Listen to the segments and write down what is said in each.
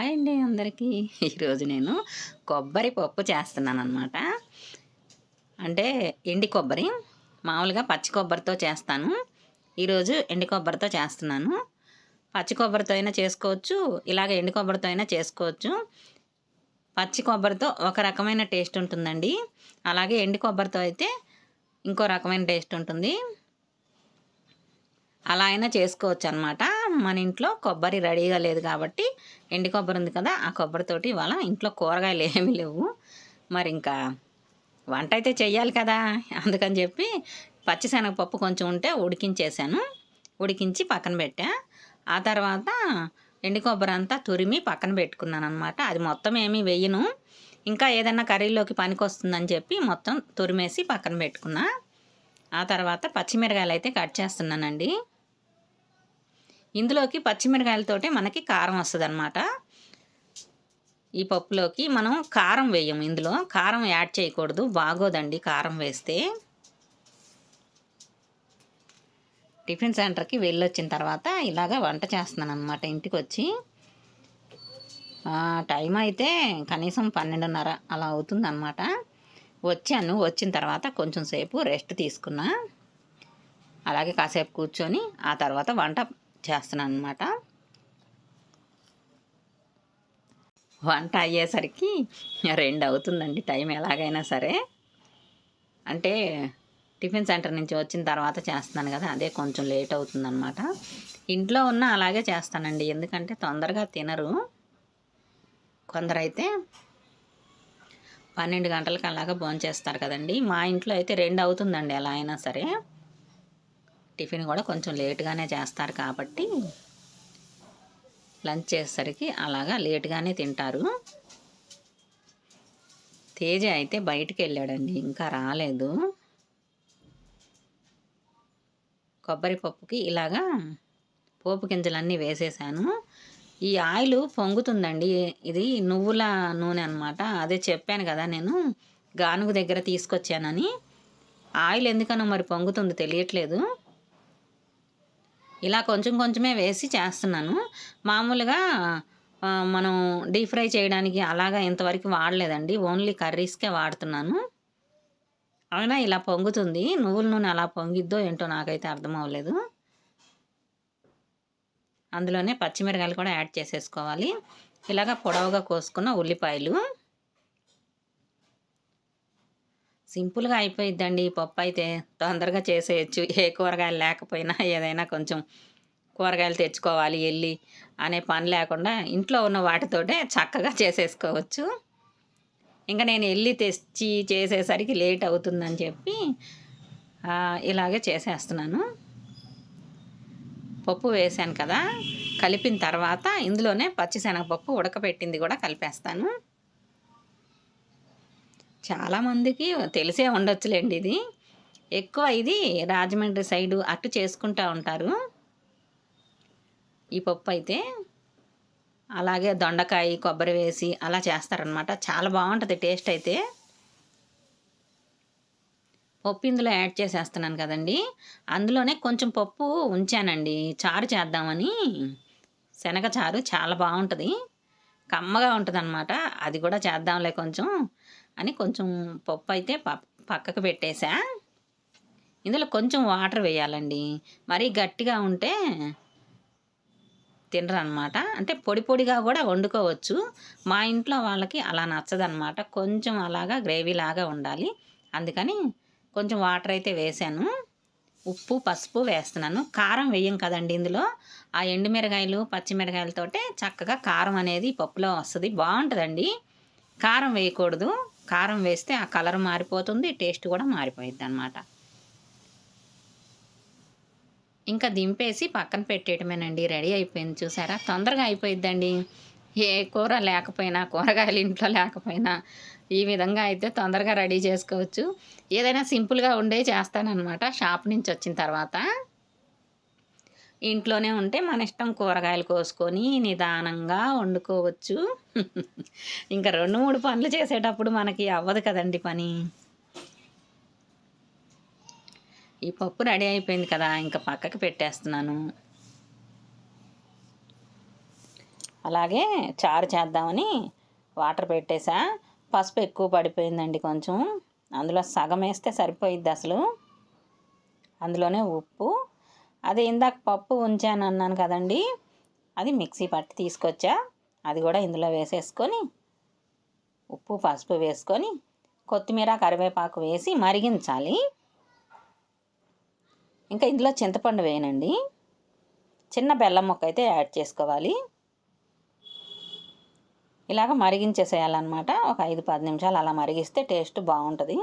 Hi అండి అందరికీ. ఈరోజు నేను కొబ్బరి పప్పు చేస్తున్నాననమాట. అంటే ఎండి కొబ్బరి, మామూలుగా పచ్చి కొబ్బరితో చేస్తాను. ఈరోజు ఎండి కొబ్బరితో చేస్తున్నాను. పచ్చి కొబ్బరితో అయినా చేసుకోవచ్చు, ఇలాగ ఎండి కొబ్బరితో అయినా చేసుకోవచ్చు. పచ్చి కొబ్బరితో ఒక రకమైన టేస్ట్ ఉంటుందండి, అలాగే ఎండి కొబ్బరితో అయితే ఇంకో రకమైన టేస్ట్ ఉంటుంది. అలా అయినా చేసుకోవచ్చు అనమాట. మన ఇంట్లో కొబ్బరి రెడీగా లేదు కాబట్టి ఎండి కొబ్బరి ఉంది కదా, ఆ కొబ్బరితోటి ఇవాళ ఇంట్లో కూరగాయలు ఏమీ లేవు, మరి ఇంకా వంట అయితే చెయ్యాలి కదా, అందుకని చెప్పి పచ్చిశనగపప్పు కొంచెం ఉంటే ఉడికించేసాను. ఉడికించి పక్కన పెట్టా. ఆ తర్వాత ఎండి కొబ్బరి అంతా తురిమి పక్కన పెట్టుకున్నాను అనమాట. అది మొత్తం ఏమీ వేయను, ఇంకా ఏదైనా కర్రీలోకి పనికి వస్తుందని చెప్పి మొత్తం తురిమేసి పక్కన పెట్టుకున్నా. ఆ తర్వాత పచ్చిమిరకాయలు అయితే కట్ చేస్తున్నానండి. ఇందులోకి పచ్చిమిరకాయలతోటే మనకి కారం వస్తుంది అనమాట. ఈ పప్పులోకి మనం కారం వేయము, ఇందులో కారం యాడ్ చేయకూడదు, బాగోదండి కారం వేస్తే. టిఫిన్ సెంటర్కి వెళ్ళొచ్చిన తర్వాత ఇలాగ వంట చేస్తున్నాను అనమాట. ఇంటికి వచ్చి టైం అయితే కనీసం 12:30 అలా అవుతుంది అనమాట. వచ్చాను, వచ్చిన తర్వాత కొంచెం సేపు రెస్ట్ తీసుకున్నా, అలాగే కాసేపు కూర్చొని ఆ తర్వాత వంట చేస్తున్నాను అనమాట. వంట అయ్యేసరికి 2 అవుతుందండి టైం ఎలాగైనా సరే. అంటే టిఫిన్ సెంటర్ నుంచి వచ్చిన తర్వాత చేస్తున్నాను కదా, అదే కొంచెం లేట్ అవుతుందన్నమాట. ఇంట్లో ఉన్న అలాగే చేస్తానండి, ఎందుకంటే తొందరగా తినరు. కొందరైతే 12 గంటలకు అలాగా భోంచేస్తారు కదండి. మా ఇంట్లో అయితే 2 అవుతుందండి ఎలా అయినా సరే. టిఫిన్ కూడా కొంచెం లేట్గానే చేస్తారు కాబట్టి లంచ్ చేసేసరికి అలాగా లేట్గానే తింటారు. తేజ అయితే బయటికి వెళ్ళాడండి, ఇంకా రాలేదు. కొబ్బరి పప్పుకి ఇలాగా పోపు గింజలన్నీ వేసేసాను. ఈ ఆయిల్ పొంగుతుందండి, ఇది నువ్వుల నూనె అనమాట. అదే చెప్పాను కదా నేను గానుగు దగ్గర తీసుకొచ్చానని. ఆయిల్ ఎందుకనో మరి పొంగుతుంది తెలియట్లేదు. ఇలా కొంచెం కొంచెమే వేసి చేస్తున్నాను. మామూలుగా మనం డీప్ ఫ్రై చేయడానికి అలాగా ఇంతవరకు వాడలేదండి, ఓన్లీ కర్రీస్కే వాడుతున్నాను. అయినా ఇలా పొంగుతుంది. నువ్వుల నూనె అలా పొంగిద్దో ఏంటో నాకైతే అర్థం అవ్వలేదు. అందులోనే పచ్చిమిరకాయలు కూడా యాడ్ చేసేసుకోవాలి. ఇలాగ పొడవుగా కోసుకున్న ఉల్లిపాయలు. సింపుల్గా అయిపోయిద్దండి పప్పు అయితే, తొందరగా చేసేయచ్చు. ఏ కూరగాయలు లేకపోయినా ఏదైనా కొంచెం కూరగాయలు తెచ్చుకోవాలి వెళ్ళి అనే పని లేకుండా ఇంట్లో ఉన్న వాటితోటే చక్కగా చేసేసుకోవచ్చు. ఇంకా నేను వెళ్ళి తెచ్చి చేసేసరికి లేట్ అవుతుందని చెప్పి ఇలాగే చేసేస్తున్నాను. పప్పు వేసాను కదా, కలిపిన తర్వాత ఇందులోనే పచ్చిశనగపప్పు ఉడకపెట్టింది కూడా కలిపేస్తాను. చాలామందికి తెలిసే ఉండొచ్చులేండి, ఇది ఎక్కువ ఇది రాజమండ్రి సైడు అట్టు చేసుకుంటూ ఉంటారు ఈ పప్పు అయితే. అలాగే దొండకాయ కొబ్బరి వేసి అలా చేస్తారనమాట, చాలా బాగుంటుంది టేస్ట్ అయితే. పప్పు ఇందులో యాడ్ చేసేస్తున్నాను కదండి, అందులోనే కొంచెం పప్పు ఉంచానండి చారు చేద్దామని. శనగ చారు చాలా బాగుంటుంది, కమ్మగా ఉంటుంది అనమాట. అది కూడా చేద్దాంలే కొంచెం అని కొంచెం పప్పు అయితే పక్కకు పెట్టేశా. ఇందులో కొంచెం వాటర్ వేయాలండి, మరీ గట్టిగా ఉంటే తినరు అనమాట. అంటే పొడి పొడిగా కూడా వండుకోవచ్చు, మా ఇంట్లో వాళ్ళకి అలా నచ్చదనమాట. కొంచెం అలాగా గ్రేవీ లాగా ఉండాలి, అందుకని కొంచెం వాటర్ అయితే వేసాను. ఉప్పు పసుపు వేస్తున్నాను. కారం వేయం కదండి ఇందులో, ఆ ఎండుమిరకాయలు పచ్చిమిరకాయలతోటే చక్కగా కారం అనేది పప్పులో వస్తుంది, బాగుంటుందండి. కారం వేయకూడదు, కారం వేస్తే ఆ కలర్ మారిపోతుంది, టేస్ట్ కూడా మారిపోయిద్ది అనమాట. ఇంకా దింపేసి పక్కన పెట్టేయటమేనండి, రెడీ అయిపోయింది. చూసారా, తొందరగా అయిపోయిద్దండి. ఏ కూర లేకపోయినా, కూరగాయలు ఇంట్లో లేకపోయినా ఈ విధంగా అయితే తొందరగా రెడీ చేసుకోవచ్చు. ఏదైనా సింపుల్గా ఉండే చేస్తానన్నమాట. షాప్ నుంచి వచ్చిన తర్వాత ఇంట్లోనే ఉంటే మన ఇష్టం, కూరగాయలు కోసుకొని నిదానంగా వండుకోవచ్చు. ఇంకా 2-3 పనులు చేసేటప్పుడు మనకి అవ్వదు కదండి పని. ఈ పప్పు రెడీ అయిపోయింది కదా, ఇంకా పక్కకి పెట్టేస్తున్నాను. అలాగే చారు చేద్దామని వాటర్ పెట్టేసా. పసుపు ఎక్కువ పడిపోయిందండి కొంచెం, అందులో సగం వేస్తే సరిపోయిద్ది అసలు. అందులోనే ఉప్పు, అది ఇందాక పప్పు ఉంచాను అన్నాను కదండి, అది మిక్సీ పట్టి తీసుకొచ్చా, అది కూడా ఇందులో వేసేసుకొని ఉప్పు పసుపు వేసుకొని కొత్తిమీర కరివేపాకు వేసి మరిగించాలి. ఇంకా ఇందులో చింతపండు వేయనండి, చిన్న బెల్లం ముక్క అయితే యాడ్ చేసుకోవాలి. ఇలాగ మరిగించేసేయాలన్నమాట. ఒక 5-10 నిమిషాలు అలా మరిగిస్తే టేస్ట్ బాగుంటుంది.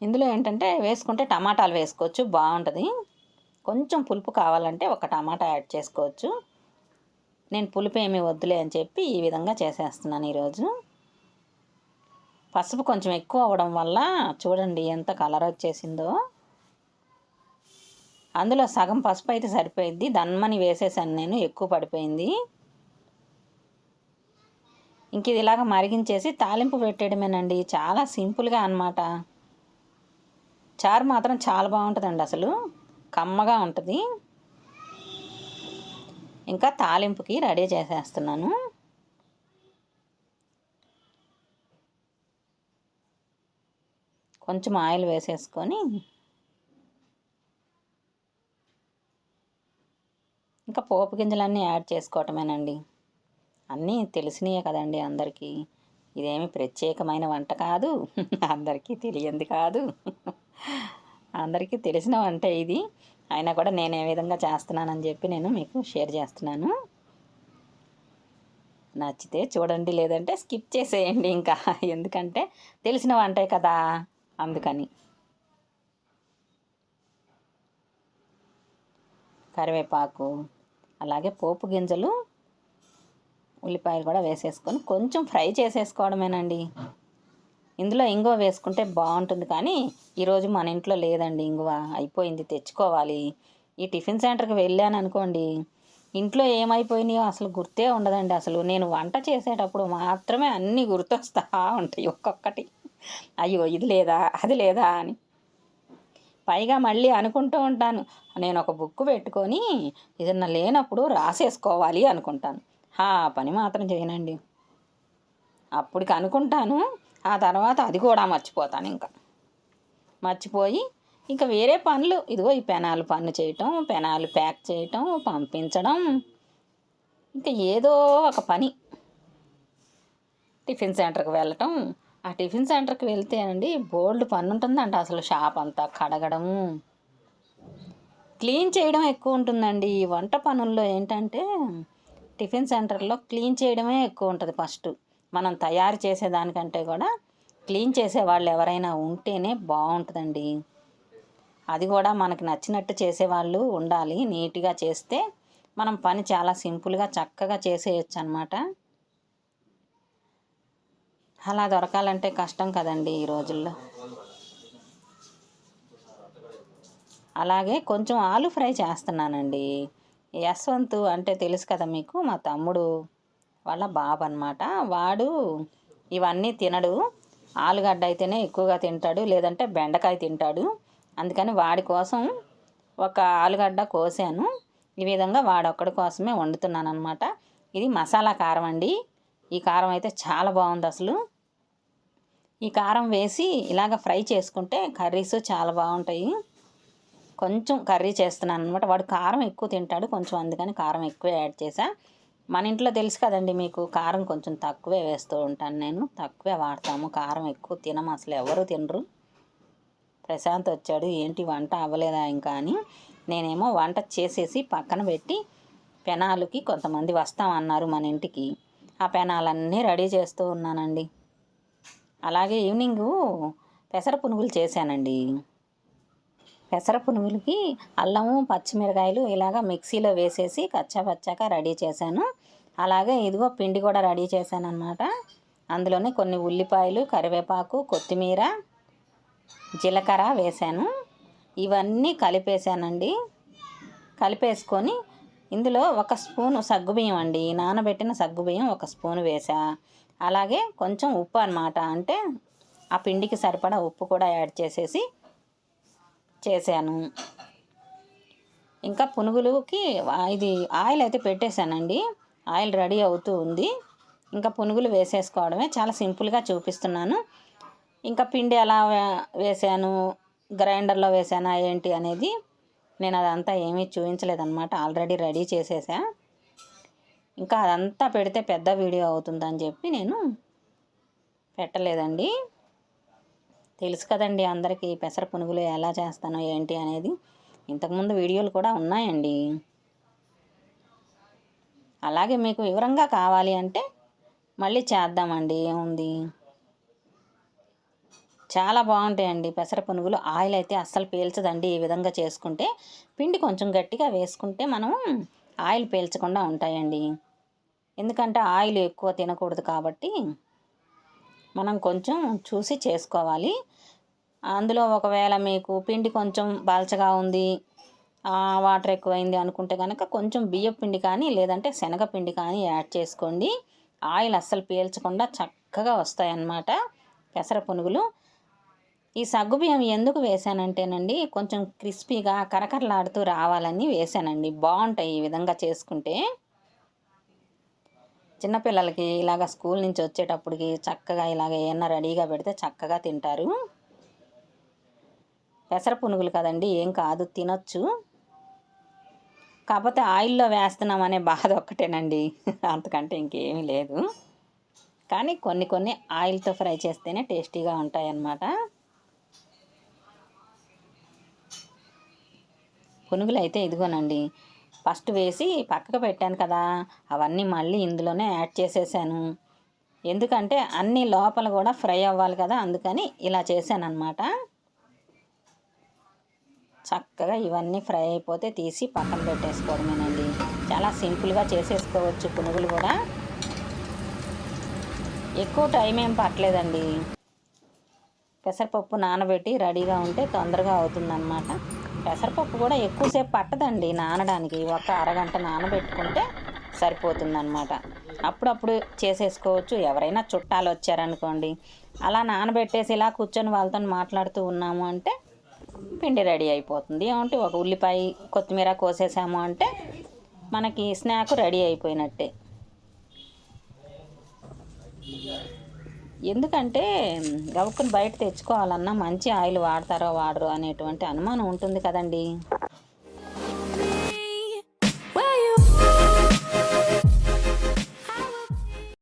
ఇందులో ఏంటంటే వేసుకుంటే టమాటాలు వేసుకోవచ్చు, బాగుంటుంది. కొంచెం పులుపు కావాలంటే ఒక టమాటా యాడ్ చేసుకోవచ్చు. నేను పులుపు ఏమీ వద్దులే అని చెప్పి ఈ విధంగా చేసేస్తున్నాను ఈరోజు. పసుపు కొంచెం ఎక్కువ అవ్వడం వల్ల చూడండి ఎంత కలర్ వచ్చేసిందో. అందులో సగం పసుపు అయితే సరిపోయిద్ది, దన్మని వేసేసాను నేను, ఎక్కువ పడిపోయింది. ఇంక ఇది ఇలాగ మరిగించేసి తాలింపు పెట్టేయడమేనండి, చాలా సింపుల్గా అన్నమాట. చారు మాత్రం చాలా బాగుంటుందండి, అసలు కమ్మగా ఉంటుంది. ఇంకా తాలింపుకి రెడీ చేసేస్తున్నాను. కొంచెం ఆయిల్ వేసేసుకొని ఇంకా పోపు గింజలన్నీ యాడ్ చేసుకోవటమేనండి. అన్నీ తెలిసినయే కదండి అందరికీ, ఇదేమి ప్రత్యేకమైన వంట కాదు, అందరికీ తెలియంది కాదు, అందరికీ తెలిసిన వంట ఇది. అయినా కూడా నేను ఏ విధంగా చేస్తున్నానని చెప్పి నేను మీకు షేర్ చేస్తున్నాను. నచ్చితే చూడండి, లేదంటే స్కిప్ చేసేయండి ఇంకా, ఎందుకంటే తెలిసిన వంటే కదా అందుకని. కరివేపాకు, అలాగే పోపు గింజలు, ఉల్లిపాయలు కూడా వేసేసుకొని కొంచెం ఫ్రై చేసేసుకోవడమేనండి. ఇందులో ఇంగువ వేసుకుంటే బాగుంటుంది, కానీ ఈరోజు మన ఇంట్లో లేదండి ఇంగువ, అయిపోయింది, తెచ్చుకోవాలి. ఈ టిఫిన్ సెంటర్కి వెళ్ళాను అనుకోండి, ఇంట్లో ఏమైపోయినాయో అసలు గుర్తే ఉండదండి. అసలు నేను వంట చేసేటప్పుడు మాత్రమే అన్నీ గుర్తొస్తూ ఉంటాయి ఒక్కొక్కటి, అయ్యో ఇది లేదా అది లేదా అని. పైగా మళ్ళీ అనుకుంటూ ఉంటాను, నేను ఒక బుక్ పెట్టుకొని ఏదన్నా లేనప్పుడు రాసేసుకోవాలి అనుకుంటాను. ఆ పని మాత్రం చేయనండి. అప్పటికి అనుకుంటాను, ఆ తర్వాత అది కూడా మర్చిపోతాను. ఇంకా మర్చిపోయి ఇంకా వేరే పనులు, ఇదిగో ఈ పెనాలు పన్ను చేయటం, పెనాలు ప్యాక్ చేయటం, పంపించడం, ఇంకా ఏదో ఒక పని. టిఫిన్ సెంటర్కి వెళ్ళటం, ఆ టిఫిన్ సెంటర్కి వెళ్తే అండి బోల్డ్ పని ఉంటుందంట. అసలు షాప్ అంతా కడగడం, క్లీన్ చేయడం ఎక్కువ ఉంటుందండి. ఈ వంట పనుల్లో ఏంటంటే టిఫిన్ సెంటర్లో క్లీన్ చేయడమే ఎక్కువ ఉంటుంది. ఫస్ట్ మనం తయారు చేసేదానికంటే కూడా క్లీన్ చేసే వాళ్ళు ఎవరైనా ఉంటేనే బాగుంటుందండి. అది కూడా మనకి నచ్చినట్టు చేసేవాళ్ళు ఉండాలి. నీట్గా చేస్తే మనం పని చాలా సింపుల్గా చక్కగా చేసేయచ్చు అన్నమాట. అలా దొరకాలంటే కష్టం కదండి ఈ రోజుల్లో. అలాగే కొంచెం ఆలు ఫ్రై చేస్తున్నానండి. యశ్వంత్ అంటే తెలుసు కదా మీకు, మా తమ్ముడు వాళ్ళ బాబు అనమాట. వాడు ఇవన్నీ తినడు, ఆలుగడ్డ అయితేనే ఎక్కువగా తింటాడు, లేదంటే బెండకాయ తింటాడు. అందుకని వాడి కోసం ఒక ఆలుగడ్డ కోసాను. ఈ విధంగా వాడొక్కడి కోసమే వండుతున్నాను అనమాట. ఇది మసాలా కారం అండి. ఈ కారం అయితే చాలా బాగుంది అసలు. ఈ కారం వేసి ఇలాగ ఫ్రై చేసుకుంటే కర్రీస్ చాలా బాగుంటాయి. కొంచెం కర్రీ చేస్తున్నాను అనమాట. వాడు కారం ఎక్కువ తింటాడు కొంచెం, అందుకని కారం ఎక్కువ యాడ్ చేసా. మన ఇంట్లో తెలుసు కదండి మీకు, కారం కొంచెం తక్కువే వేస్తూ ఉంటాను నేను, తక్కువే వాడతాము కారం, ఎక్కువ తినము అసలు, ఎవరు తినరు. ప్రశాంత్ వచ్చాడు, ఏంటి వంట అవ్వలేదా ఇంకా అని. నేనేమో వంట చేసేసి పక్కన పెట్టి, పెనాలుకి కొంతమంది వస్తామన్నారు మన ఇంటికి, ఆ పెనాలన్నీ రెడీ చేస్తూ ఉన్నానండి. అలాగే ఈవినింగు పెసర పునుగులు చేశానండి. పెసర పునుగులకి అల్లము పచ్చిమిరకాయలు ఇలాగ మిక్సీలో వేసేసి కచ్చాపచ్చాక రెడీ చేశాను. అలాగే ఇదిగో పిండి కూడా రెడీ చేశాను అనమాట. అందులోనే కొన్ని ఉల్లిపాయలు, కరివేపాకు, కొత్తిమీర, జీలకర్ర వేశాను. ఇవన్నీ కలిపేశానండి. కలిపేసుకొని ఇందులో 1 స్పూను సగ్గుబియ్యం అండి, నానబెట్టిన సగ్గుబియ్యం 1 స్పూను వేసా. అలాగే కొంచెం ఉప్పు అనమాట, అంటే ఆ పిండికి సరిపడా ఉప్పు కూడా యాడ్ చేసేసి చేశాను. ఇంకా పునుగులుకి ఇది ఆయిల్ అయితే పెట్టేశానండి. ఆయిల్ రెడీ అవుతూ ఉంది. ఇంకా పునుగులు వేసేసుకోవడమే. చాలా సింపుల్గా చూపిస్తున్నాను. ఇంకా పిండి ఎలా వేసాను, గ్రైండర్లో వేసానా ఏంటి అనేది నేను అదంతా ఏమీ చూపించలేదన్నమాట. ఆల్రెడీ రెడీ చేసేసా. ఇంకా అదంతా పెడితే పెద్ద వీడియో అవుతుందని చెప్పి నేను పెట్టలేదండి. తెలుసు కదండి అందరికీ పెసర పునుగులు ఎలా చేస్తానో ఏంటి అనేది. ఇంతకుముందు వీడియోలు కూడా ఉన్నాయండి. అలాగే మీకు వివరంగా కావాలి అంటే మళ్ళీ చేద్దామండి, ఏముంది. చాలా బాగుంటాయండి పెసర పునుగులు. ఆయిల్ అయితే అస్సలు పీల్చదండి ఈ విధంగా చేసుకుంటే. పిండి కొంచెం గట్టిగా వేసుకుంటే మనం ఆయిల్ పీల్చకుండా ఉంటాయండి. ఎందుకంటే ఆయిల్ ఎక్కువ తినకూడదు కాబట్టి మనం కొంచెం చూసి చేసుకోవాలి. అందులో ఒకవేళ మీకు పిండి కొంచెం బాల్చగా ఉంది, వాటర్ ఎక్కువైంది అనుకుంటే కనుక కొంచెం బియ్యం పిండి కానీ లేదంటే శనగపిండి కానీ యాడ్ చేసుకోండి. ఆయిల్ అస్సలు పీల్చకుండా చక్కగా వస్తాయన్నమాట పెసర పునుగులు. ఈ సగ్గుబియ్యం ఎందుకు వేసానంటేనండి, కొంచెం క్రిస్పీగా కరకరలాడుతూ రావాలని వేసానండి. బాగుంటాయి ఈ విధంగా చేసుకుంటే. చిన్నపిల్లలకి ఇలాగ స్కూల్ నుంచి వచ్చేటప్పటికి చక్కగా ఇలాగ ఏమన్నా రెడీగా పెడితే చక్కగా తింటారు. పెసర పునుగులు కదండి, ఏం కాదు, తినొచ్చు. కాకపోతే ఆయిల్లో వేస్తున్నామనే బాధ ఒక్కటేనండి, అంతకంటే ఇంకేమీ లేదు. కానీ కొన్ని ఆయిల్తో ఫ్రై చేస్తేనే టేస్టీగా ఉంటాయన్నమాట. పునుగులు అయితే ఇదిగోనండి, ఫస్ట్ వేసి పక్కకు పెట్టాను కదా, అవన్నీ మళ్ళీ ఇందులోనే యాడ్ చేసేసాను. ఎందుకంటే అన్నీ లోపల కూడా ఫ్రై అవ్వాలి కదా, అందుకని ఇలా చేశాను అన్నమాట. చక్కగా ఇవన్నీ ఫ్రై అయిపోతే తీసి పక్కన పెట్టేసుకోవడమేనండి. చాలా సింపుల్గా చేసేసుకోవచ్చు పునుగులు కూడా. ఎక్కువ టైం ఏం పట్టలేదండి. పెసరపప్పు నానబెట్టి రెడీగా ఉంటే తొందరగా అవుతుందన్నమాట. పెసరపప్పు కూడా ఎక్కువసేపు పట్టదండి నానడానికి. ఒక అరగంట నానబెట్టుకుంటే సరిపోతుందన్నమాట. అప్పుడప్పుడు చేసేసుకోవచ్చు. ఎవరైనా చుట్టాలు వచ్చారనుకోండి, అలా నానబెట్టేసి ఇలా కూర్చొని వాళ్ళతో మాట్లాడుతూ ఉన్నాము అంటే పిండి రెడీ అయిపోతుంది. ఏమంటే ఒక ఉల్లిపాయ కొత్తిమీర కోసేసాము అంటే మనకి స్నాక్ రెడీ అయిపోయినట్టే. ఎందుకంటే గవుక్కుని బయట తెచ్చుకోవాలన్నా మంచి ఆయిల్ వాడతారో వాడరో అనేటువంటి అనుమానం ఉంటుంది కదండి.